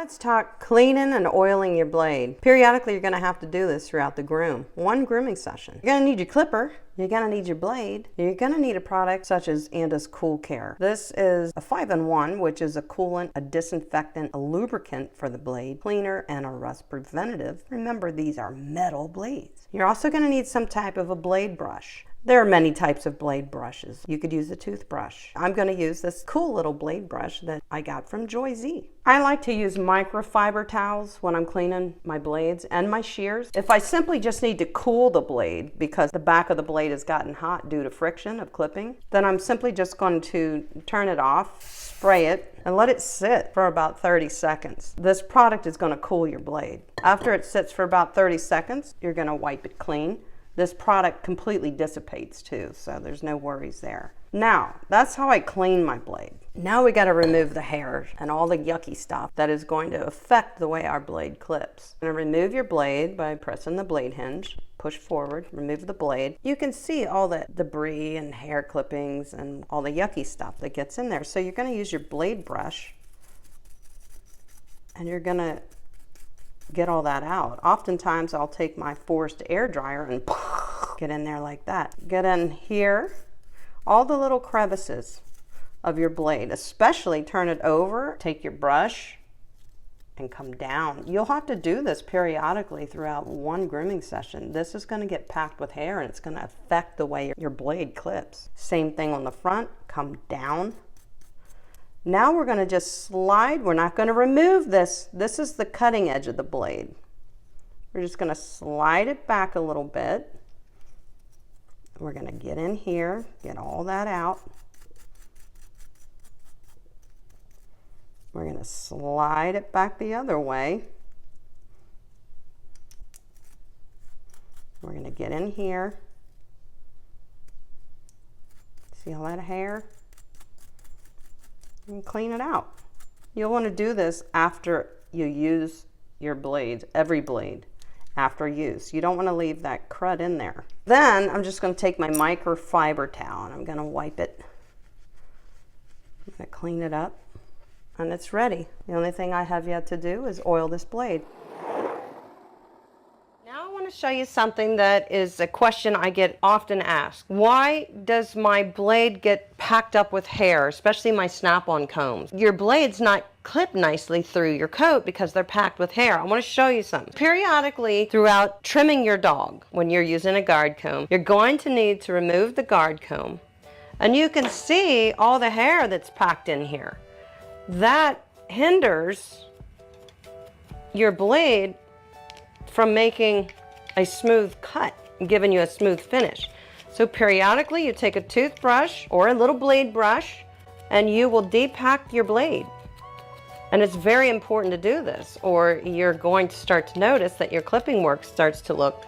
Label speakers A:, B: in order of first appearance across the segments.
A: let's talk cleaning and oiling your blade. Periodically, you're going to have to do this throughout the groom. One grooming session. You're going to need your clipper. You're going to need your blade. You're going to need a product such as Andis Cool Care. This is a 5-in-1, which is a coolant, a disinfectant, a lubricant for the blade, cleaner, and a rust preventative. Remember, these are metal blades. You're also going to need some type of a blade brush. There are many types of blade brushes. You could use a toothbrush. I'm going to use this cool little blade brush that I got from Joy Z. I like to use microfiber towels when I'm cleaning my blades and my shears. If I simply just need to cool the blade because the back of the blade has gotten hot due to friction of clipping, then I'm simply just going to turn it off, spray it, and let it sit for about 30 seconds. This product is going to cool your blade. After it sits for about 30 seconds, you're going to wipe it clean. This product completely dissipates too, so there's no worries there. Now, that's how I clean my blade. Now we got to remove the hair and all the yucky stuff that is going to affect the way our blade clips. You're going to remove your blade by pressing the blade hinge, push forward, remove the blade. You can see all the debris and hair clippings and all the yucky stuff that gets in there. So you're going to use your blade brush and you're going to get all that out. Oftentimes I'll take my forced air dryer and get in there like that. Get in here, all the little crevices of your blade, especially turn it over, take your brush and come down. You'll have to do this periodically throughout one grooming session. This is going to get packed with hair and it's going to affect the way your blade clips. Same thing on the front, come down. Now we're going to just slide. We're not going to remove this. This is the cutting edge of the blade. We're just going to slide it back a little bit. We're going to get in here, get all that out. We're going to slide it back the other way. We're going to get in here. See all that hair? And clean it out. You'll want to do this after you use your blades, every blade after use. You don't want to leave that crud in there. Then I'm just going to take my microfiber towel and I'm going to wipe it. I'm going to clean it up and it's ready. The only thing I have yet to do is oil this blade. Now I want to show you something that is a question I get often asked. Why does my blade get packed up with hair, especially my snap-on combs? Your blade's not clipped nicely through your coat because they're packed with hair. I want to show you something. Periodically, throughout trimming your dog, when you're using a guard comb, you're going to need to remove the guard comb. And you can see all the hair that's packed in here. That hinders your blade from making a smooth cut and giving you a smooth finish. So periodically you take a toothbrush or a little blade brush and you will depack your blade. And it's very important to do this or you're going to start to notice that your clipping work starts to look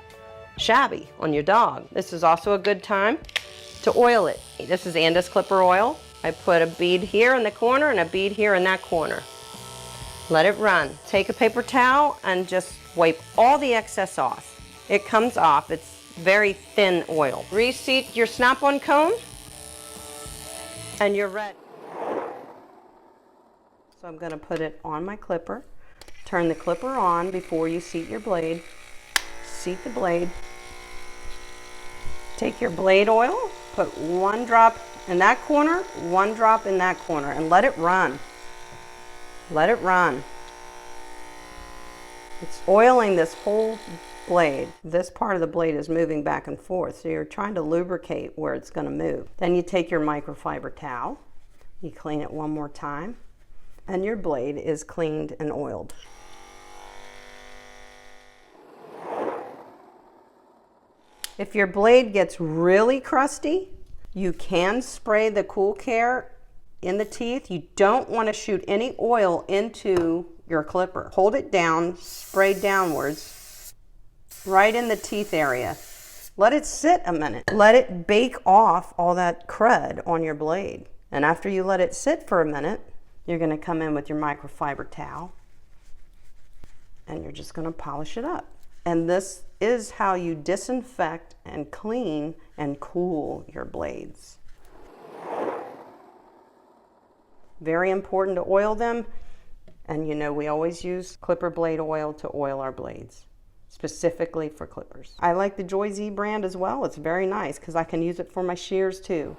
A: shabby on your dog. This is also a good time to oil it. This is Andis clipper oil. I put a bead here in the corner and a bead here in that corner. Let it run. Take a paper towel and just wipe all the excess off. It comes off. It's very thin oil. Reseat your snap-on comb and you're ready. So I'm going to put it on my clipper. Turn the clipper on before you seat your blade. Seat the blade. Take your blade oil, put 1 drop in that corner, 1 drop in that corner, and let it run. Let it run. It's oiling this whole blade. This part of the blade is moving back and forth, so you're trying to lubricate where it's going to move. Then you take your microfiber towel, you clean it 1 more time, and your blade is cleaned and oiled. If your blade gets really crusty, you can spray the Cool Care in the teeth. You don't want to shoot any oil into your clipper. Hold it down, spray downwards, right in the teeth area. Let it sit a minute. Let it bake off all that crud on your blade. And after you let it sit for a minute, you're going to come in with your microfiber towel and you're just going to polish it up. And this is how you disinfect and clean and cool your blades. Very important to oil them And you know we always use clipper blade oil to oil our blades, specifically for clippers. I like the Joy Z brand as well. It's very nice because I can use it for my shears too.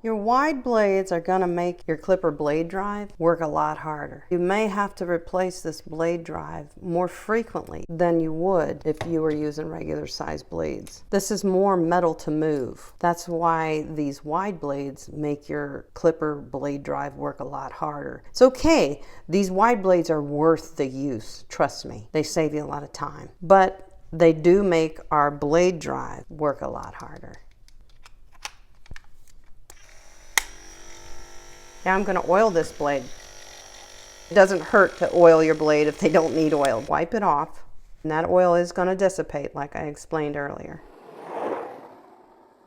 A: Your wide blades are going to make your clipper blade drive work a lot harder. You may have to replace this blade drive more frequently than you would if you were using regular size blades. This is more metal to move. That's why these wide blades make your clipper blade drive work a lot harder. It's okay. These wide blades are worth the use. Trust me. They save you a lot of time. But they do make our blade drive work a lot harder. Now I'm going to oil this blade. It doesn't hurt to oil your blade if they don't need oil. Wipe it off, and that oil is going to dissipate like I explained earlier.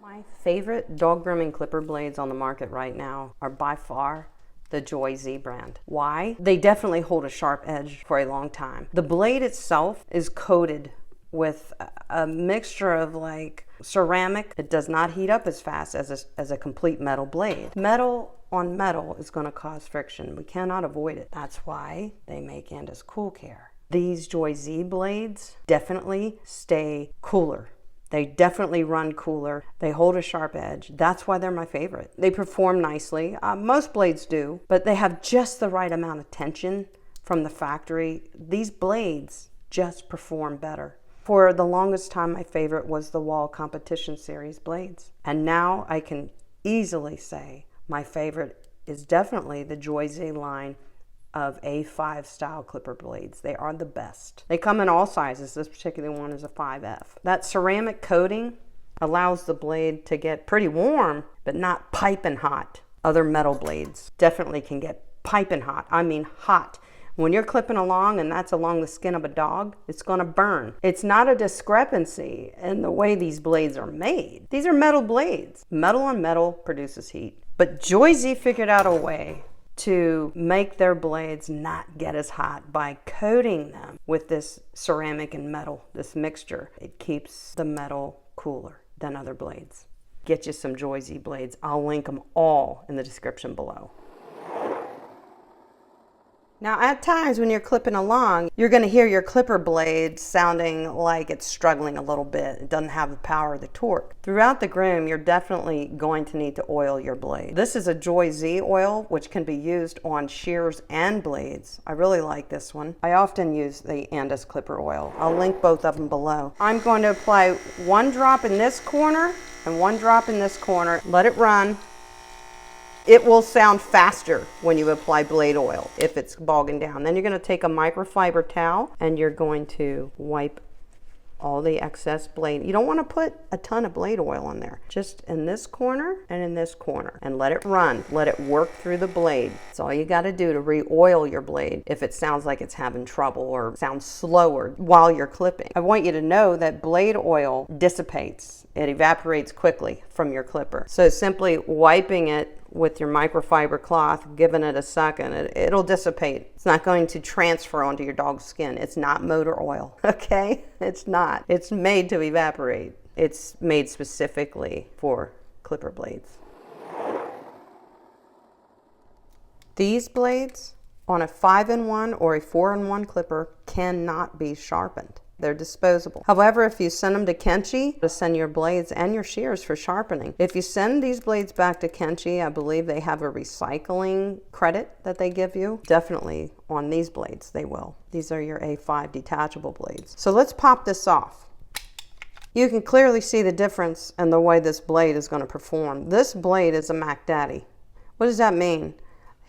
A: My favorite dog grooming clipper blades on the market right now are by far the Joy Z brand. Why? They definitely hold a sharp edge for a long time. The blade itself is coated with a mixture of like ceramic. It does not heat up as fast as a complete metal blade. Metal on metal is going to cause friction. We cannot avoid it. That's why they make Andis Cool Care. These Joy Z blades definitely stay cooler. They definitely run cooler. They hold a sharp edge. That's why they're my favorite. They perform nicely. Most blades do, but they have just the right amount of tension from the factory. These blades just perform better. For the longest time, my favorite was the Wall Competition Series blades. And now I can easily say my favorite is definitely the Joy Z line of A5 style clipper blades. They are the best. They come in all sizes. This particular one is a 5F. That ceramic coating allows the blade to get pretty warm, but not piping hot. Other metal blades definitely can get piping hot. I mean hot. When you're clipping along and that's along the skin of a dog, it's gonna burn. It's not a discrepancy in the way these blades are made. These are metal blades. Metal on metal produces heat. But Joy Z figured out a way to make their blades not get as hot by coating them with this ceramic and metal, this mixture. It keeps the metal cooler than other blades. Get you some Joy Z blades. I'll link them all in the description below. Now at times when you're clipping along, you're going to hear your clipper blade sounding like it's struggling a little bit. It doesn't have the power of the torque. Throughout the groom, you're definitely going to need to oil your blade. This is a Joy Z oil, which can be used on shears and blades. I really like this one. I often use the Andis clipper oil. I'll link both of them below. I'm going to apply 1 drop in this corner and 1 drop in this corner. Let it run. It will sound faster when you apply blade oil if it's bogging down. Then you're going to take a microfiber towel and you're going to wipe all the excess blade. You don't want to put a ton of blade oil in there. Just in this corner and in this corner. And let it run. Let it work through the blade. That's all you got to do to re-oil your blade if it sounds like it's having trouble or sounds slower while you're clipping. I want you to know that blade oil dissipates. It evaporates quickly from your clipper. So simply wiping it with your microfiber cloth, giving it a second, it'll dissipate. It's not going to transfer onto your dog's skin. It's not motor oil, okay? It's not. It's made to evaporate. It's made specifically for clipper blades. These blades on a 5-in-1 or a 4-in-1 clipper cannot be sharpened. They're disposable. However, if you send them to Kenchi, to send your blades and your shears for sharpening. If you send these blades back to Kenchi, I believe they have a recycling credit that they give you. Definitely on these blades, they will. These are your A5 detachable blades. So let's pop this off. You can clearly see the difference in the way this blade is going to perform. This blade is a Mac Daddy. What does that mean?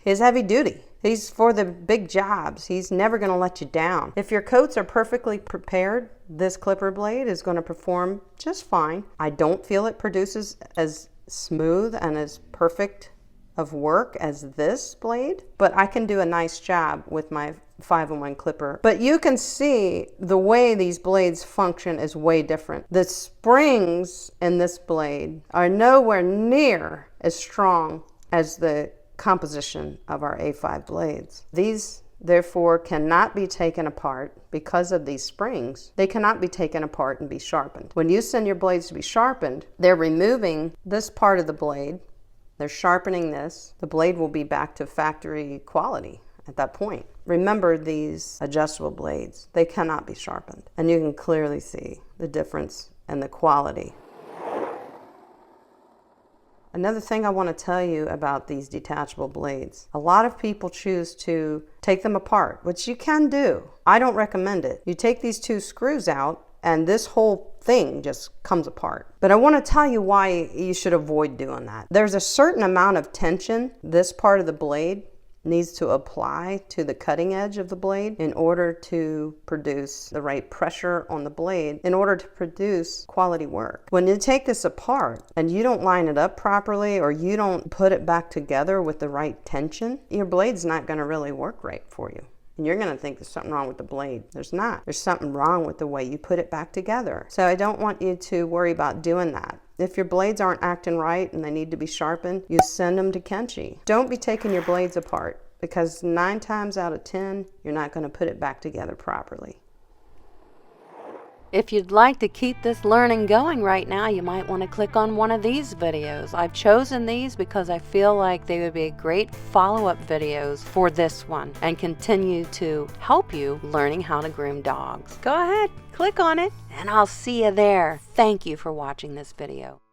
A: He's heavy duty. He's for the big jobs. He's never going to let you down. If your coats are perfectly prepared, this clipper blade is going to perform just fine. I don't feel it produces as smooth and as perfect of work as this blade, but I can do a nice job with my 5-in-1 clipper. But you can see the way these blades function is way different. The springs in this blade are nowhere near as strong as the composition of our A5 blades. These therefore cannot be taken apart because of these springs. They cannot be taken apart and be sharpened. When you send your blades to be sharpened, they're removing this part of the blade They're sharpening this. The blade will be back to factory quality at that point. Remember, these adjustable blades, they cannot be sharpened. And you can clearly see the difference in the quality. Another thing I want to tell you about these detachable blades, a lot of people choose to take them apart, which you can do. I don't recommend it. You take these two screws out and this whole thing just comes apart. But I want to tell you why you should avoid doing that. There's a certain amount of tension this part of the blade needs to apply to the cutting edge of the blade in order to produce the right pressure on the blade in order to produce quality work. When you take this apart and you don't line it up properly or you don't put it back together with the right tension, your blade's not going to really work right for you. And you're going to think there's something wrong with the blade. There's not. There's something wrong with the way you put it back together. So I don't want you to worry about doing that. If your blades aren't acting right and they need to be sharpened, you send them to Kenchi. Don't be taking your blades apart because 9 times out of 10, you're not going to put it back together properly.
B: If you'd like to keep this learning going right now, you might want to click on one of these videos. I've chosen these because I feel like they would be great follow-up videos for this one and continue to help you learning how to groom dogs. Go ahead, click on it, and I'll see you there. Thank you for watching this video.